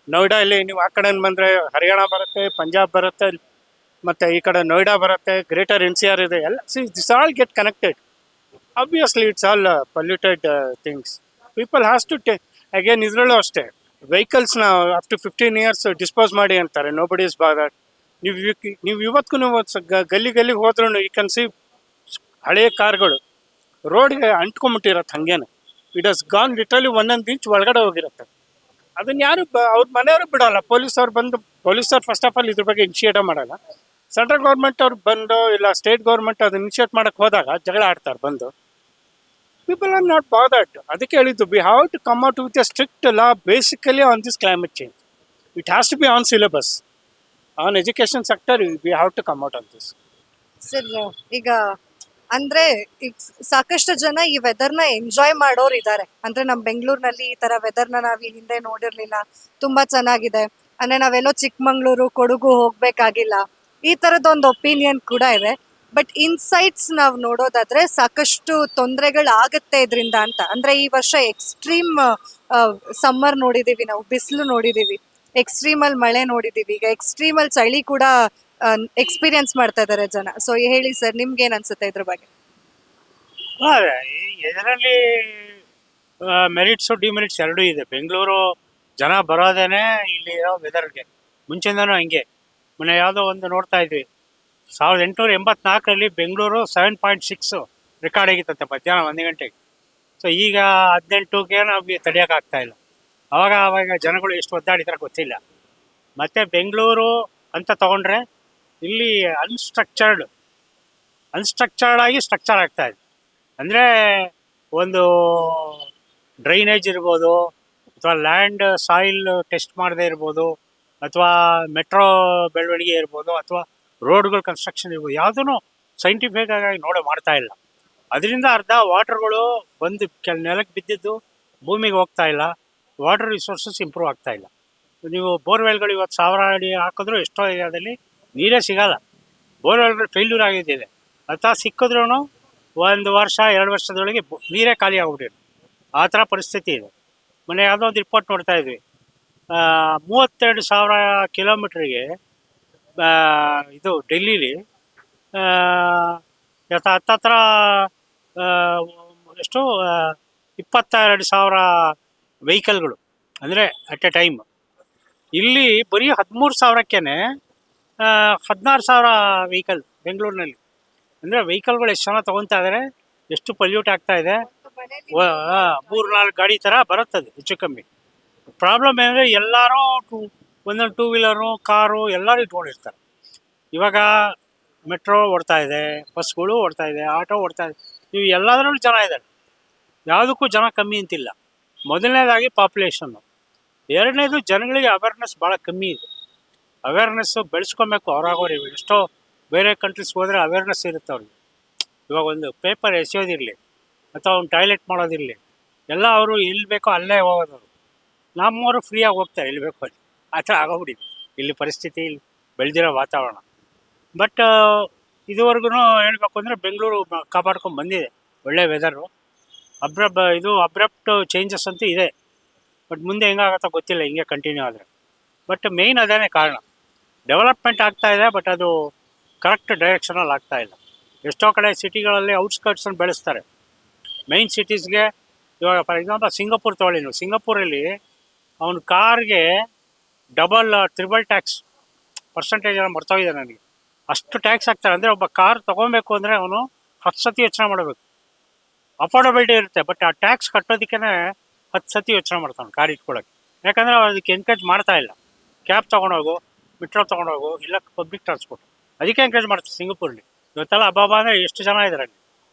ನೋಯ್ಡಾಲ್ಲಿ ನೀವು ಆ ಕಡೆ ಬಂದರೆ ಹರಿಯಾಣ ಬರುತ್ತೆ, ಪಂಜಾಬ್ ಬರುತ್ತೆ, ಮತ್ತು ಈ ಕಡೆ ನೋಯ್ಡಾ ಬರುತ್ತೆ, ಗ್ರೇಟರ್ NCR ಇದೆ, ಎಲ್ಲ this all get connected. Obviously it's all polluted things. People has to again ಇದರಲ್ಲೂ ಅಷ್ಟೇ, ವೆಹಿಕಲ್ಸ್ನ ಅಪ್ ಟು 15 years ಡಿಸ್ಪೋಸ್ ಮಾಡಿ ಅಂತಾರೆ, ನೋಬಡಿ ಇಸ್ ಬಾದರ್ಡ್. ನೀವು ಇವತ್ತಿಗೂ ಗಲ್ಲಿಗೆ ಹೋದ್ರೂ ಯು ಕ್ಯಾನ್ ಸಿ ಹಳೆಯ ಕಾರ್ಗಳು ರೋಡ್ಗೆ ಅಂಟ್ಕೊಂಬಿಟ್ಟಿರತ್ತೆ ಹಂಗೇನೆ. It has gone literally 1 inch ಒಳಗಡೆ ಹೋಗಿರುತ್ತೆ. ಅದನ್ನ ಯಾರು ಅವ್ರ ಮನೆಯವರು ಬಿಡೋಲ್ಲ. ಪೊಲೀಸವ್ರು ಫಸ್ಟ್ ಆಫ್ ಆಲ್ ಇದ್ರ ಬಗ್ಗೆ ಇನಿಷಿಯೇಟ್ ಮಾಡಲ್ಲ. ಸೆಂಟ್ರಲ್ ಗೌರ್ಮೆಂಟ್ ಅವ್ರು ಬಂದು ಇಲ್ಲ ಸ್ಟೇಟ್ ಗೌರ್ಮೆಂಟ್ ಅದನ್ನ ಇನಿಷಿಯೇಟ್ ಮಾಡಕ್ಕೆ ಹೋದಾಗ ಜಗಳ ಆಡ್ತಾರೆ ಬಂದು. People are not bothered. ಅದಕ್ಕೆ ಹೇಳಿದ್ದು we have to come out with a strict law basically on this climate change. It has to be on syllabus. On education sector we have to come out on this. Sir, ಈಗ ಅಂದ್ರೆ ಈಗ ಸಾಕಷ್ಟು ಜನ ಈ ವೆದರ್ನ enjoy ಮಾಡೋರು ಇದ್ದಾರೆ. ಅಂದ್ರೆ ನಮ್ಮ ಬೆಂಗಳೂರಿನಲ್ಲಿ ಈ ತರ ವೆದರ್ನ ನಾವ್ ಈ ಹಿಂದೆ ನೋಡಿರ್ಲಿಲ್ಲ, ತುಂಬಾ ಚೆನ್ನಾಗಿದೆ. ಅಂದ್ರೆ ನಾವೆಲ್ಲೋ ಚಿಕ್ಕಮಂಗ್ಳೂರು, ಕೊಡಗು ಹೋಗ್ಬೇಕಾಗಿಲ್ಲ, ಈ ತರದೊಂದು ಒಪಿನಿಯನ್ ಕೂಡ ಇದೆ. ಬಟ್ ಇನ್ಸೈಟ್ಸ್ ನಾವು ನೋಡೋದಾದ್ರೆ ಸಾಕಷ್ಟು ತೊಂದರೆಗಳಾಗತ್ತೆ ಇದರಿಂದ ಅಂತ. ಅಂದ್ರೆ ಈ ವರ್ಷ ಎಕ್ಸ್ಟ್ರೀಮ್ ಸಮ್ಮರ್ ನೋಡಿದೀವಿ, ನಾವು ಬಿಸಿಲು ನೋಡಿದೀವಿ, ಎಕ್ಸ್ಟ್ರೀಮ್ ಅಲ್ಲಿ ಮಳೆ ನೋಡಿದೀವಿ, ಈಗ ಎಕ್ಸ್ಟ್ರೀಮ್ ಅಲ್ಲಿ ಚಳಿ ಕೂಡ ಎಕ್ಸ್ಪೀರಿಯನ್ಸ್ ಮಾಡ್ತಾ ಇದ್ದಾರೆ ಜನ. ಸೊ ಹೇಳಿ ಸರ್, ನಿಮ್ಗೆ ಏನ್ ಅನ್ಸುತ್ತೆ ಇದ್ರ ಬಗ್ಗೆ? ಇದರಲ್ಲಿ ಮೆರಿಟ್ಸು ಡಿಮೆರಿಟ್ಸ್ ಎರಡೂ ಇದೆ. ಬೆಂಗಳೂರು ಜನ ಬರೋದೇನೆ ಇಲ್ಲಿ ವೆದರ್ಗೆ. ಮುಂಚೆಯಿಂದನೂ ಹಂಗೆ. ಮೊನ್ನೆ ಯಾವುದೋ ಒಂದು ನೋಡ್ತಾ ಇದ್ವಿ, 1884 ಬೆಂಗಳೂರು 7.6 ರೆಕಾರ್ಡ್ ಆಗಿತ್ತಂತೆ ಮಧ್ಯಾಹ್ನ 1 ಗಂಟೆಗೆ. ಸೊ ಈಗ 18ಗೆ ನಮಗೆ ತಡೆಯೋಕ್ಕಾಗ್ತಾ ಇಲ್ಲ. ಆವಾಗ ಜನಗಳು ಎಷ್ಟು ಒದ್ದಾಡಿದ್ರೆ ಗೊತ್ತಿಲ್ಲ. ಮತ್ತು ಬೆಂಗಳೂರು ಅಂತ ತೊಗೊಂಡ್ರೆ ಇಲ್ಲಿ ಅನ್ಸ್ಟ್ರಕ್ಚರ್ಡ್ ಅನ್ಸ್ಟ್ರಕ್ಚರ್ಡ್ ಆಗಿ ಸ್ಟ್ರಕ್ಚರ್ ಆಗ್ತಾ ಇದೆ. ಅಂದರೆ ಒಂದು ಡ್ರೈನೇಜ್ ಇರ್ಬೋದು, ಅಥವಾ ಲ್ಯಾಂಡ್ ಸಾಯಿಲ್ ಟೆಸ್ಟ್ ಮಾಡದೇ ಇರ್ಬೋದು, ಅಥವಾ ಮೆಟ್ರೋ ಬೆಳವಣಿಗೆ ಇರ್ಬೋದು, ಅಥವಾ ರೋಡ್ಗಳು ಕನ್ಸ್ಟ್ರಕ್ಷನ್ ಇರ್ಬೋದು, ಯಾವುದೂ ಸೈಂಟಿಫಿಕ್ ಆಗಿ ಮಾಡ್ತಾ ಇಲ್ಲ. ಅದರಿಂದ ಅರ್ಧ ವಾಟರ್ಗಳು ಬಂದು ನೆಲಕ್ಕೆ ಬಿದ್ದಿದ್ದು ಭೂಮಿಗೆ ಹೋಗ್ತಾ ಇಲ್ಲ. ವಾಟರ್ ರಿಸೋರ್ಸಸ್ ಇಂಪ್ರೂವ್ ಆಗ್ತಾ ಇಲ್ಲ. ನೀವು ಬೋರ್ವೆಲ್ಗಳು ಇವತ್ತು 1000 ಅಡಿ ಹಾಕಿದ್ರು ಎಷ್ಟೋ ಏರಿಯಾದಲ್ಲಿ ನೀರೇ ಸಿಗಲ್ಲ. ಬೋರ್ವೆಲ್ಗಳು ಫೇಲ್ಯೂರ್ ಆಗಿದ್ದಿದೆ. ಅಥವಾ ಸಿಕ್ಕಿದ್ರೂ 1 ವರ್ಷ 2 ವರ್ಷದೊಳಗೆ ನೀರೇ ಖಾಲಿ ಆಗ್ಬಿಟ್ಟಿದೆ. ಆ ಥರ ಪರಿಸ್ಥಿತಿ ಇದೆ. ಮೊನ್ನೆ ಯಾವುದೋ ಒಂದು ರಿಪೋರ್ಟ್ ನೋಡ್ತಾ ಇದ್ವಿ, 32,000 ಕಿಲೋಮೀಟ್ರಿಗೆ ಇದು ಡೆಲ್ಲೀಲಿ ಹತ್ತತ್ರ ಎಷ್ಟು 22,000 ವೆಹಿಕಲ್ಗಳು, ಅಂದರೆ ಅಟ್ ಎ ಟೈಮ್. ಇಲ್ಲಿ ಬರೀ 13,000ಕ್ಕೇನೆ 16,000 ವೆಹಿಕಲ್ ಬೆಂಗಳೂರಿನಲ್ಲಿ. ಅಂದರೆ ವೆಹಿಕಲ್ಗಳು ಎಷ್ಟು ಜನ ತೊಗೊತಾ ಇದ್ದಾರೆ, ಎಷ್ಟು ಪಲ್ಯೂಟ್ ಆಗ್ತಾ ಇದೆ. 3-4 ಗಾಡಿ ಥರ ಬರುತ್ತದೆ ಹೆಚ್ಚು ಕಮ್ಮಿ. ಪ್ರಾಬ್ಲಮ್ ಏನಂದರೆ ಎಲ್ಲರೂ ಒಂದೊಂದು 2 ವೀಲರು, ಕಾರು ಎಲ್ಲರೂ ಇಟ್ಕೊಂಡಿರ್ತಾರೆ. ಇವಾಗ ಮೆಟ್ರೋ ಓಡ್ತಾ ಇದೆ, ಬಸ್ಗಳು ಓಡ್ತಾ ಇದೆ, ಆಟೋ ಓಡ್ತಾ ಇದೆ. ಇವು ಎಲ್ಲದರಲ್ಲೂ ಜನ ಇದ್ದಾರೆ, ಯಾವುದಕ್ಕೂ ಜನ ಕಮ್ಮಿ ಅಂತಿಲ್ಲ. ಮೊದಲನೇದಾಗಿ ಪಾಪ್ಯುಲೇಷನ್ನು, ಎರಡನೇದು ಜನಗಳಿಗೆ ಅವೇರ್ನೆಸ್ ಭಾಳ ಕಮ್ಮಿ ಇದೆ. ಅವೇರ್ನೆಸ್ಸು ಬೆಳೆಸ್ಕೊಬೇಕು ಅವ್ರಾಗೋರು. ಎಷ್ಟೋ ಬೇರೆ ಕಂಟ್ರೀಸ್ಗೆ ಹೋದರೆ ಅವೇರ್ನೆಸ್ ಇರುತ್ತೆ ಅವ್ರಿಗೆ. ಇವಾಗ ಒಂದು ಪೇಪರ್ ಎಸೆಯೋದಿರಲಿ ಅಥವಾ ಒಂದು ಟಾಯ್ಲೆಟ್ ಮಾಡೋದಿರಲಿ, ಎಲ್ಲ ಅವರು ಎಲ್ಲಿ ಬೇಕೋ ಅಲ್ಲೇ ಹೋಗೋದವರು. ನಮ್ಮವರು ಫ್ರೀಯಾಗಿ ಹೋಗ್ತಾರೆ ಎಲ್ಲಿ ಬೇಕೋ ಅಲ್ಲಿ. ಆ ಥರ ಆಗೋಗ್ಬಿಟ್ಟಿದೆ ಇಲ್ಲಿ ಪರಿಸ್ಥಿತಿ, ಇಲ್ಲಿ ಬೆಳೆದಿರೋ ವಾತಾವರಣ. ಬಟ್ ಇದುವರೆಗೂ ಹೇಳ್ಬೇಕು ಅಂದರೆ ಬೆಂಗಳೂರು ಕಾಪಾಡ್ಕೊಂಡು ಬಂದಿದೆ. ಒಳ್ಳೆ ವೆದರು, ಅಬ್ರಪ್ಟ್ ಚೇಂಜಸ್ ಅಂತೂ ಇದೆ. ಬಟ್ ಮುಂದೆ ಹೆಂಗಾಗುತ್ತೋ ಗೊತ್ತಿಲ್ಲ, ಹಿಂಗೆ ಕಂಟಿನ್ಯೂ ಆದರೆ. ಬಟ್ ಮೇಯ್ನ್ ಅದೇ ಕಾರಣ. ಡೆವಲಪ್ಮೆಂಟ್ ಆಗ್ತಾ ಇದೆ, ಬಟ್ ಅದು ಕರೆಕ್ಟ್ ಡೈರೆಕ್ಷನಲ್ಲಿ ಆಗ್ತಾ ಇಲ್ಲ. ಎಷ್ಟೋ ಕಡೆ ಸಿಟಿಗಳಲ್ಲಿ ಔಟ್ಸ್ಕರ್ಟ್ಸನ್ನು ಬೆಳೆಸ್ತಾರೆ. ಮೈನ್ ಸಿಟೀಸ್ಗೆ ಇವಾಗ ಫಾರ್ ಎಕ್ಸಾಂಪಲ್ ಸಿಂಗಾಪುರ್ ತೊಗೊಳ್ಳಿ ನೀವು. ಸಿಂಗಾಪುರಲ್ಲಿ ಅವನ ಕಾರ್ಗೆ ತ್ರಿಬಲ್ ಟ್ಯಾಕ್ಸ್ ಪರ್ಸೆಂಟೇಜ್ ಎಲ್ಲ ಮರ್ತೋಗಿದೆ ನನಗೆ. ಅಷ್ಟು ಟ್ಯಾಕ್ಸ್ ಹಾಕ್ತಾರೆ. ಅಂದರೆ ಒಬ್ಬ ಕಾರ್ ತೊಗೊಬೇಕು ಅಂದರೆ ಅವನು 10 ಸತಿ ಯೋಚನೆ ಮಾಡಬೇಕು. ಅಫೋರ್ಡಬಿಲಿಟಿ ಇರುತ್ತೆ, ಬಟ್ ಆ ಟ್ಯಾಕ್ಸ್ ಕಟ್ಟೋದಕ್ಕೇ 10 ಸತಿ ಯೋಚನೆ ಮಾಡ್ತಾನೆ ಕಾರ್ ಇಟ್ಕೊಳ್ಳೋಕ್ಕೆ. ಯಾಕಂದರೆ ಅದಕ್ಕೆ ಎನ್ಕರೇಜ್ ಮಾಡ್ತಾ ಇಲ್ಲ. ಕ್ಯಾಬ್ ತೊಗೊಂಡೋಗು, ಮೆಟ್ರೋ ತೊಗೊಂಡೋಗು, ಇಲ್ಲ ಪಬ್ಲಿಕ್ ಟ್ರಾನ್ಸ್ಪೋರ್ಟ್, ಅದಕ್ಕೆ ಎನ್ಕರೇಜ್ ಮಾಡ್ತಾರೆ ಸಿಂಗಾಪುರಲ್ಲಿ. ಇವತ್ತೆಲ್ಲ ಹಬ್ಬ ಅಂದರೆ ಎಷ್ಟು ಜನ ಇದ್ದಾರೆ ಅಲ್ಲಿ.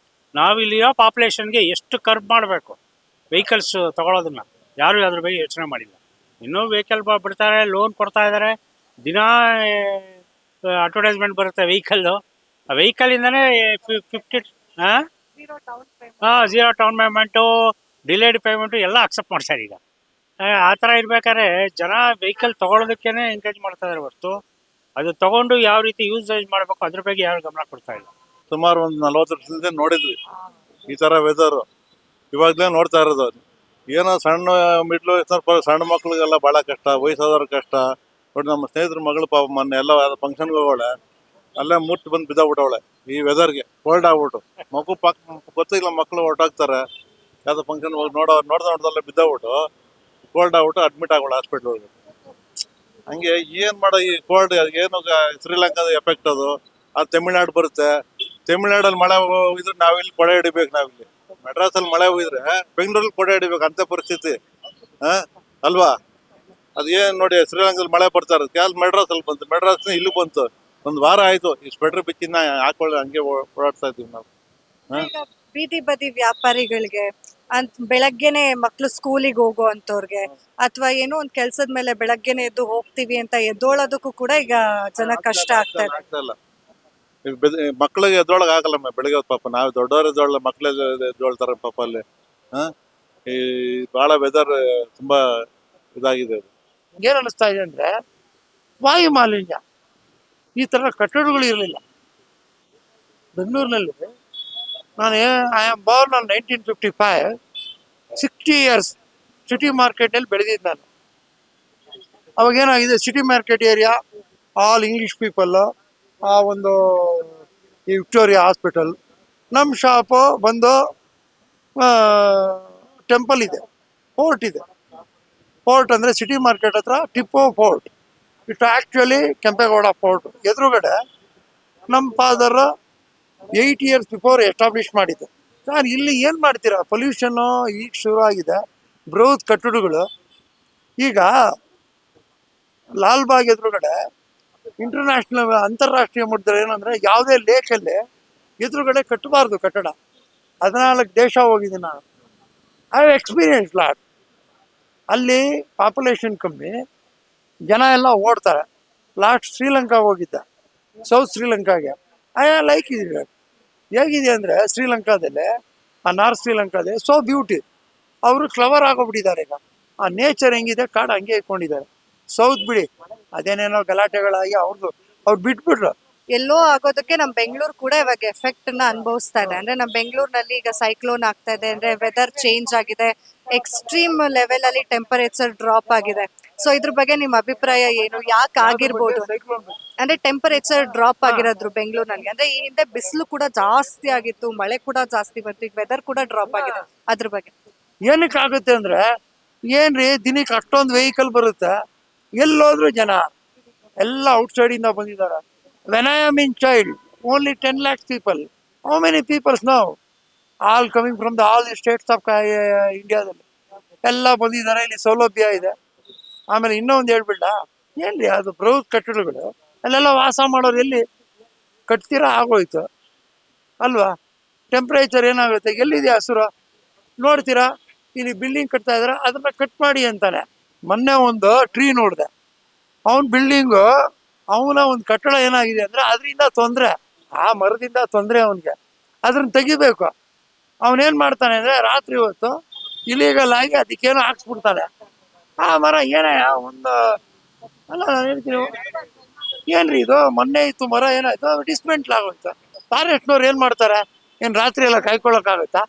ನಾವಿಲ್ಲಿರೋ ಪಾಪ್ಯುಲೇಷನ್ಗೆ ಎಷ್ಟು ಕರ್ಬ್ ಮಾಡಬೇಕು ವೆಹಿಕಲ್ಸ್ ತೊಗೊಳೋದನ್ನ, ಯಾರೂ ಅದ್ರ ಬಗ್ಗೆ ಯೋಚನೆ ಮಾಡಿಲ್ಲ. ಇನ್ನೂ ವೆಹಿಕಲ್ ಬಿಡ್ತಾರೆ, ಲೋನ್ ಕೊಡ್ತಾ ಇದ್ದಾರೆ, ದಿನಾ ಅಡ್ವರ್ಟೈಸ್ಮೆಂಟ್ ಬರುತ್ತೆ ವೆಹಿಕಲ್ಲು. ಆ ವೆಹಿಕಲಿಂದನೇ 50 0 ಡೌನ್ ಪೇಮೆಂಟು, ಡಿಲೇಡ್ ಪೇಮೆಂಟು ಎಲ್ಲ ಅಕ್ಸೆಪ್ಟ್ ಮಾಡ್ತಾರೆ ಈಗ. ಆ ಥರ ಇರ್ಬೇಕಾದ್ರೆ ಜನ ವೆಹಿಕಲ್ ತೊಗೊಳೋದಕ್ಕೇ ಎಂಕರೇಜ್ ಮಾಡ್ತಾ ಇದ್ದಾರೆ ಹೊರತು ಅದು ತೊಗೊಂಡು ಯಾವ ರೀತಿ ಯೂಸೇಜ್ ಮಾಡಬೇಕು ಅದ್ರ ಬಗ್ಗೆ ಯಾರು ಗಮನ ಕೊಡ್ತಾ ಇಲ್ಲ. ಸುಮಾರು ಒಂದು 40 ವರ್ಷದಿಂದ ನೋಡಿದ್ವಿ ಈ ಥರ ವೆದರು. ಇವಾಗಲೇ ನೋಡ್ತಾ ಇರೋದು. ಏನೋ ಸಣ್ಣ ಮಿಡ್ಲ್ ಸಣ್ಣ ಮಕ್ಳಿಗೆಲ್ಲ ಭಾಳ ಕಷ್ಟ, ವಯಸ್ಸಾದವ್ರ ಕಷ್ಟ. ನೋಡಿ ನಮ್ಮ ಸ್ನೇಹಿತರ ಮಗಳು ಪಾಪ ಮೊನ್ನೆ ಎಲ್ಲ ಫಂಕ್ಷನ್ಗೆ ಹೋಗೋಳೆ, ಅಲ್ಲೇ ಮೂರ್ತಿ ಬಂದು ಬಿದ್ದೋಗ್ಬಿಟ್ಟವಳೆ ಈ ವೆದರ್ಗೆ. ಕೋಲ್ಡ್ ಆಗ್ಬಿಟ್ಟು ಮಗು ಗೊತ್ತಿಲ್ಲ, ಮಕ್ಕಳು ಹೊರಟೋಗ್ತಾರೆ ಯಾವುದೋ ಫಂಕ್ಷನ್ ಹೋಗಿ ನೋಡ್ದಲ್ಲೇ ಬಿದ್ದೋಗ್ಬಿಟ್ಟು ಕೋಲ್ಡ್ ಆಗ್ಬಿಟ್ಟು ಅಡ್ಮಿಟ್ ಆಗೋಳು ಹಾಸ್ಪಿಟ್ಲ್ಗೆ. ಹಂಗೆ ಏನು ಮಾಡೋ ಈ ಕೋಲ್ಡ್ ಏನು ಶ್ರೀಲಂಕಾದ ಎಫೆಕ್ಟ್ ಅದು ತಮಿಳ್ನಾಡು ಬರುತ್ತೆ. ತಮಿಳ್ನಾಡಲ್ಲಿ ಮಳೆ ಹೋಗಿದ್ರೆ ನಾವಿಲ್ಲಿ ಕೊಡೆ ಹಿಡಿಬೇಕು. ನಾವಿಲ್ಲಿ ಮೆಡ್ರಾಸಲ್ಲಿ ಮಳೆ ಹೋಗಿದ್ರೆ ಬೆಂಗಳೂರಲ್ಲಿ ಕೊಡೆ ಹಿಡಿಬೇಕು ಅಂತ ಪರಿಸ್ಥಿತಿ ಅಲ್ವಾ? ಅದೇನು ನೋಡಿ ಶ್ರೀಲಂಕಾದಲ್ಲಿ ಮಳೆ ಬರ್ತಾ ಇರೋದು ಅಲ್ಲಿ ಮೆಡ್ರಾಸಲ್ಲಿ ಬಂತು, ಮೆಡ್ರಾಸ್ನ ಇಲ್ಲಿ ಬಂತು. 1 ವಾರ ಆಯ್ತು ಈ ಸ್ವೆಟರ್ ಬಿಚ್ಚಿನ ಹಾಕೊಳ್ಳಿ ಹಂಗೆ ಓಡಾಡ್ತಾ ಇದ್ದೀವಿ ನಾವು. ಈಗ ಬೀದಿ ಬದಿ ವ್ಯಾಪಾರಿಗಳಿಗೆ ಬೆಳಗ್ಗೆನೆ ಮಕ್ಳು ಸ್ಕೂಲಿಗೆ ಹೋಗೋ ಅಂತವ್ರಿಗೆ, ಅಥವಾ ಏನೋ ಒಂದ್ ಕೆಲ್ಸದ ಮೇಲೆ ಬೆಳಗ್ಗೆನೆ ಎದ್ದು ಹೋಗ್ತೀವಿ ಅಂತ ಎದ್ದೋಳೋದಕ್ಕೂ ಕೂಡ ಈಗ ಜನ ಕಷ್ಟ ಆಗ್ತಾ ಇದೆ. ಇಲ್ಲ ಮಕ್ಳಿಗೆ ಎದ್ದೊಳಗೆ ಆಗಲ್ಲ ಬೆಳಿಗ್ಗೆ ಪಾಪ. ನಾವು ದೊಡ್ಡವ್ರ ಎದ್ದೊಳ್ಳ ಮಕ್ಳೇ ಎದ್ದೊಳ್ತಾರೆ ಪಾಪ ಅಲ್ಲಿ. ಈ ಬಹಳ ವೆದರ್ ತುಂಬಾ ಇದಾಗಿದೆ. ಏನ್ ಅನಿಸ್ತಾ ಇದೆ ಅಂದ್ರೆ ವಾಯು ಮಾಲಿನ್ಯ, ಈ ತರ ಕಟ್ಟಡಗಳು ಇರಲಿಲ್ಲ ಬೆಂಗಳೂರಿನಲ್ಲಿ. I am born on 1955. 60 years city ಮಾರ್ಕೆಟಲ್ಲಿ ಬೆಳೆದಿದ್ದು ನಾನು. ಅವಾಗೇನಾಗಿದೆ, city market area all English people. ಆ ಒಂದು ಈ ವಿಕ್ಟೋರಿಯಾ ಹಾಸ್ಪಿಟಲ್, ನಮ್ಮ ಶಾಪು ಬಂದು ಟೆಂಪಲ್ ಇದೆ, ಫೋರ್ಟ್ ಇದೆ. ಫೋರ್ಟ್ ಅಂದರೆ ಸಿಟಿ ಮಾರ್ಕೆಟ್ ಹತ್ರ Tipu fort. It actually Kempegowda fort ಎದುರುಗಡೆ ನಮ್ಮ ಫಾದರ್ 8 years ಬಿಫೋರ್ ಎಸ್ಟಾಬ್ಲಿಷ್ ಮಾಡಿದ್ದು. ಸರ್ ಇಲ್ಲಿ ಏನು ಮಾಡ್ತೀರಾ, ಪೊಲ್ಯೂಷನ್ನು ಈಗ ಶುರು ಆಗಿದೆ, ಬೃಹತ್ ಕಟ್ಟಡಗಳು. ಈಗ ಲಾಲ್ಬಾಗ್ ಎದುರುಗಡೆ ಇಂಟರ್ನ್ಯಾಷನಲ್ ಅಂತಾರಾಷ್ಟ್ರೀಯ ಮಟ್ಟದಲ್ಲಿ ಏನಂದರೆ ಯಾವುದೇ ಲೇಕಲ್ಲಿ ಎದುರುಗಡೆ ಕಟ್ಟಬಾರ್ದು ಕಟ್ಟಡ. 14 ದೇಶ ಹೋಗಿದ್ದೀನಿ ನಾನು. I have experience lot. ಅಲ್ಲಿ ಪಾಪ್ಯುಲೇಷನ್ ಕಮ್ಮಿ, ಜನ ಎಲ್ಲ ಓಡ್ತಾರೆ. ಲಾಸ್ಟ್ ಶ್ರೀಲಂಕಾಗೆ ಹೋಗಿದ್ದೆ, ಸೌತ್ ಶ್ರೀಲಂಕಾಗೆ. ಐ ಲೈಕ್ ಇದೆ. ಹೇಗಿದೆ ಅಂದರೆ ಶ್ರೀಲಂಕಾದಲ್ಲಿ, ಆ ನಾರ್ತ್ ಶ್ರೀಲಂಕಾದಲ್ಲಿ ಸೋ ಬ್ಯೂಟಿ. ಅವರು ಕ್ಲವರ್ ಆಗೋಗ್ಬಿಟ್ಟಿದ್ದಾರೆ ಈಗ. ಆ ನೇಚರ್ ಹೆಂಗಿದೆ, ಕಾಡು ಹಂಗೆ ಇಟ್ಕೊಂಡಿದ್ದಾರೆ. ಸೌತ್ ಬಿಡಿ, ಅದೇನೇನೋ ಗಲಾಟೆಗಳಾಗಿ ಅವ್ರು ಬಿಟ್ಬಿಟ್ರು. ಎಲ್ಲೋ ಆಗೋದಕ್ಕೆ ನಮ್ಮ ಬೆಂಗಳೂರು ಕೂಡ ಇವಾಗ ಎಫೆಕ್ಟ್ ನ ಅನುಭವಿಸ್ತಾ ಇದೆ. ಅಂದ್ರೆ ನಮ್ಮ ಬೆಂಗಳೂರಿನಲ್ಲಿ ಈಗ ಸೈಕ್ಲೋನ್ ಆಗ್ತಾ ಇದೆ, ಅಂದ್ರೆ ವೆದರ್ ಚೇಂಜ್ ಆಗಿದೆ, ಎಕ್ಸ್ಟ್ರೀಮ್ ಲೆವೆಲ್ ಅಲ್ಲಿ ಟೆಂಪರೇಚರ್ ಡ್ರಾಪ್ ಆಗಿದೆ. ಸೊ ಇದ್ರ ಬಗ್ಗೆ ನಿಮ್ಮ ಅಭಿಪ್ರಾಯ ಏನು? ಯಾಕೆ ಆಗಿರ್ಬೋದು? ಅಂದ್ರೆ ಟೆಂಪರೇಚರ್ ಡ್ರಾಪ್ ಆಗಿರೋದ್ರು ಬೆಂಗಳೂರಿನಲ್ಲಿ. ಅಂದ್ರೆ ಈ ಹಿಂದೆ ಬಿಸಿಲು ಕೂಡ ಜಾಸ್ತಿ ಆಗಿತ್ತು, ಮಳೆ ಕೂಡ ಜಾಸ್ತಿ ಬಂತು, ಈಗ ವೆದರ್ ಕೂಡ ಡ್ರಾಪ್ ಆಗಿದೆ. ಅದ್ರ ಬಗ್ಗೆ ಏನಕ್ಕೆ ಆಗುತ್ತೆ ಅಂದ್ರೆ, ಏನ್ರಿ ದಿನಕ್ಕೆ ಅಷ್ಟೊಂದು ವೆಹಿಕಲ್ ಬರುತ್ತೆ, ಎಲ್ಲೋದ್ರು ಜನ ಎಲ್ಲ ಔಟ್ಸೈಡ್ ಇಂದ ಬಂದಿದ್ದಾರೆ. When I am in child, only 10 lakhs people. How many peoples ನಾವು? All coming from all the states of ಇಂಡಿಯಾದಲ್ಲಿ ಎಲ್ಲ ಬಂದಿದ್ದಾರೆ. ಇಲ್ಲಿ ಸೌಲಭ್ಯ ಇದೆ. ಆಮೇಲೆ ಇನ್ನೊಂದು ಹೇಳ್ಬಿಡ, ಏನ್ರಿ ಅದು ಬೃಹತ್ ಕಟ್ಟಡಗಳು, ಅಲ್ಲೆಲ್ಲ ವಾಸ ಮಾಡೋರು ಎಲ್ಲಿ ಕಟ್ತೀರಾ? ಆಗೋಯ್ತು ಅಲ್ವಾ? ಟೆಂಪ್ರೇಚರ್ ಏನಾಗುತ್ತೆ? ಎಲ್ಲಿದೆ ಹಸಿರು? ನೋಡ್ತೀರಾ, ಇಲ್ಲಿ ಬಿಲ್ಡಿಂಗ್ ಕಟ್ತಾ ಇದಾರೆ, ಅದನ್ನ ಕಟ್ ಮಾಡಿ ಅಂತಾನೆ. ಮೊನ್ನೆ ಒಂದು ಟ್ರೀ ನೋಡಿದೆ, ಅವನ ಬಿಲ್ಡಿಂಗು, ಅವನ ಒಂದು ಕಟ್ಟಡ ಏನಾಗಿದೆ ಅಂದ್ರೆ ಅದರಿಂದ ತೊಂದರೆ, ಆ ಮರದಿಂದ ತೊಂದರೆ ಅವನಿಗೆ, ಅದನ್ನ ತೆಗಿಬೇಕು. ಅವನೇನ್ ಮಾಡ್ತಾನೆ ಅಂದ್ರೆ ರಾತ್ರಿ ಹೊತ್ತು ಇಲೀಗಲ್ ಆಗಿ ಅದಕ್ಕೇನೋ ಹಾಕ್ಸ್ಬಿಡ್ತಾನೆ. ಆ ಮರ ಏನೇ ಒಂದು ಅಲ್ಲ, ನಾನು ಹೇಳ್ತೀನಿ, ಏನ್ರಿ ಇದು ಮೊನ್ನೆ ಇತ್ತು ಮರ, ಏನಾಯ್ತು ಡಿಸ್ಮೆಂಟ್ಲ್ ಆಗೋಯ್ತು. ಫಾರೆಸ್ಟ್ನವ್ರು ಏನ್ ಮಾಡ್ತಾರೆ? ಏನ್ ರಾತ್ರಿ ಎಲ್ಲ ಕಾಯ್ಕೊಳಕ್ಕಾಗತ್ತಾ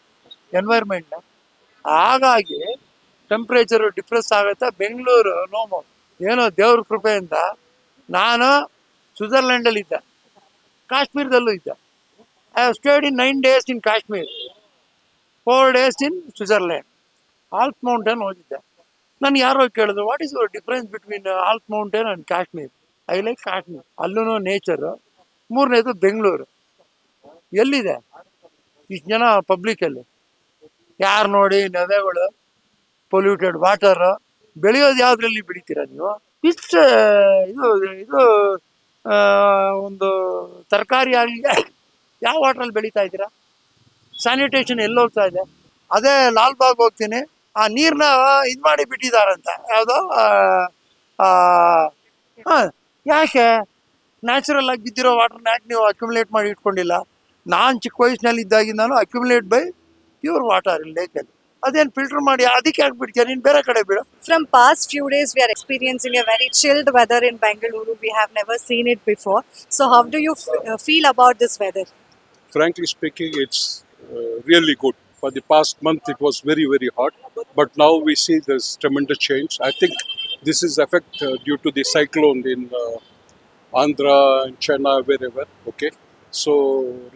ಎನ್ವೈರ್ಮೆಂಟ್ನ? ಹಾಗಾಗಿ ಟೆಂಪ್ರೇಚರ್ ಡಿಪ್ರೆಸ್ ಆಗುತ್ತೆ. ಬೆಂಗಳೂರು ನೋಮೋ, ಏನೋ ದೇವ್ರ ಕೃಪೆಯಿಂದ ನಾನು ಸ್ವಿಟ್ಜರ್ಲೆಂಡಲ್ಲಿ ಇದ್ದೆ, ಕಾಶ್ಮೀರದಲ್ಲೂ ಇದ್ದೆ. I have stayed in 9 days in Kashmir, 4 days in Switzerland. Alp mountain ಹೋಗಿದ್ದೆ. ನಾನು ಯಾರೋ ಕೇಳಿದ್ರು, what is your difference between Alp mountain and Kashmir? I like Kashmir. ಅಲ್ಲೂ ನೇಚರು. ಮೂರನೇದು ಬೆಂಗಳೂರು. ಎಲ್ಲಿದೆ ಇಷ್ಟು ಜನ ಪಬ್ಲಿಕಲ್ಲಿ? ಯಾರು ನೋಡಿ ನದಿಗಳು, ಪೊಲ್ಯೂಟೆಡ್ ವಾಟರು, ಬೆಳೆಯೋದು ಯಾವುದ್ರಲ್ಲಿ ಬೆಳಿತೀರಾ ನೀವು? ಇಷ್ಟು ಇದು ಒಂದು ತರಕಾರಿ ಆಗಲಿ ಯಾವ ವಾಟ್ರಲ್ಲಿ ಬೆಳೀತಾ ಇದ್ದೀರಾ? ಸ್ಯಾನಿಟೇಷನ್ ಎಲ್ಲಿ ಹೋಗ್ತಾ ಇದೆ? ಅದೇ ಲಾಲ್ಬಾಗ್ ಹೋಗ್ತೀನಿ, ಆ ನೀರನ್ನ ಇದು ಮಾಡಿ ಬಿಟ್ಟಿದ್ದಾರಂತ, ಯಾವುದೋ ಯಾಕೆ ನ್ಯಾಚುರಲ್ ಆಗಿ ಬಿದ್ದಿರೋ ವಾಟರ್ನ ಯಾಕೆ ನೀವು ಅಕ್ಯುಮುಲೇಟ್ ಮಾಡಿ ಇಟ್ಕೊಂಡಿಲ್ಲ? ನಾನು ಚಿಕ್ಕ ವಯಸ್ಸಿನಲ್ಲಿ ಇದ್ದಾಗಿಂದ ಅಕ್ಯುಮುಲೇಟ್ ಬೈ ಪ್ಯೂರ್ ವಾಟರ್ ಇಲ್ಲಿ ಲೇಕಲ್ಲಿ. ಅದೇನು ಫಿಲ್ಟರ್ ಮಾಡಿ ಅದಕ್ಕೆ ಯಾಕೆ ಬಿಡ್ತೀಯ ನೀನು? ಬೇರೆ ಕಡೆ ಬಿಡು. From past few days, we are experiencing a very chilled weather in Bengaluru. We have never seen it before. So, how do you feel about this weather? Frankly speaking, it's really good. For the past month, it was very, very hot. But now we see there's tremendous change. I think this is effect due to the cyclone in Andhra and Chennai, wherever. Okay. So,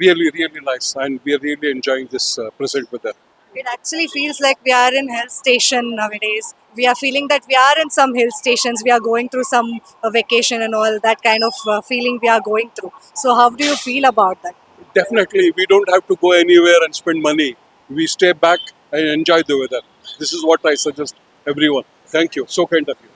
really, really nice. And we are really enjoying this present weather. It actually feels like we are in hill station nowadays. We are feeling that we are in some hill stations. We are going through some vacation and all that kind of feeling we are going through. So how do you feel about that? Definitely, we don't have to go anywhere and spend money. We stay back and enjoy the weather. This is what I suggest everyone. Thank you. So kind of you.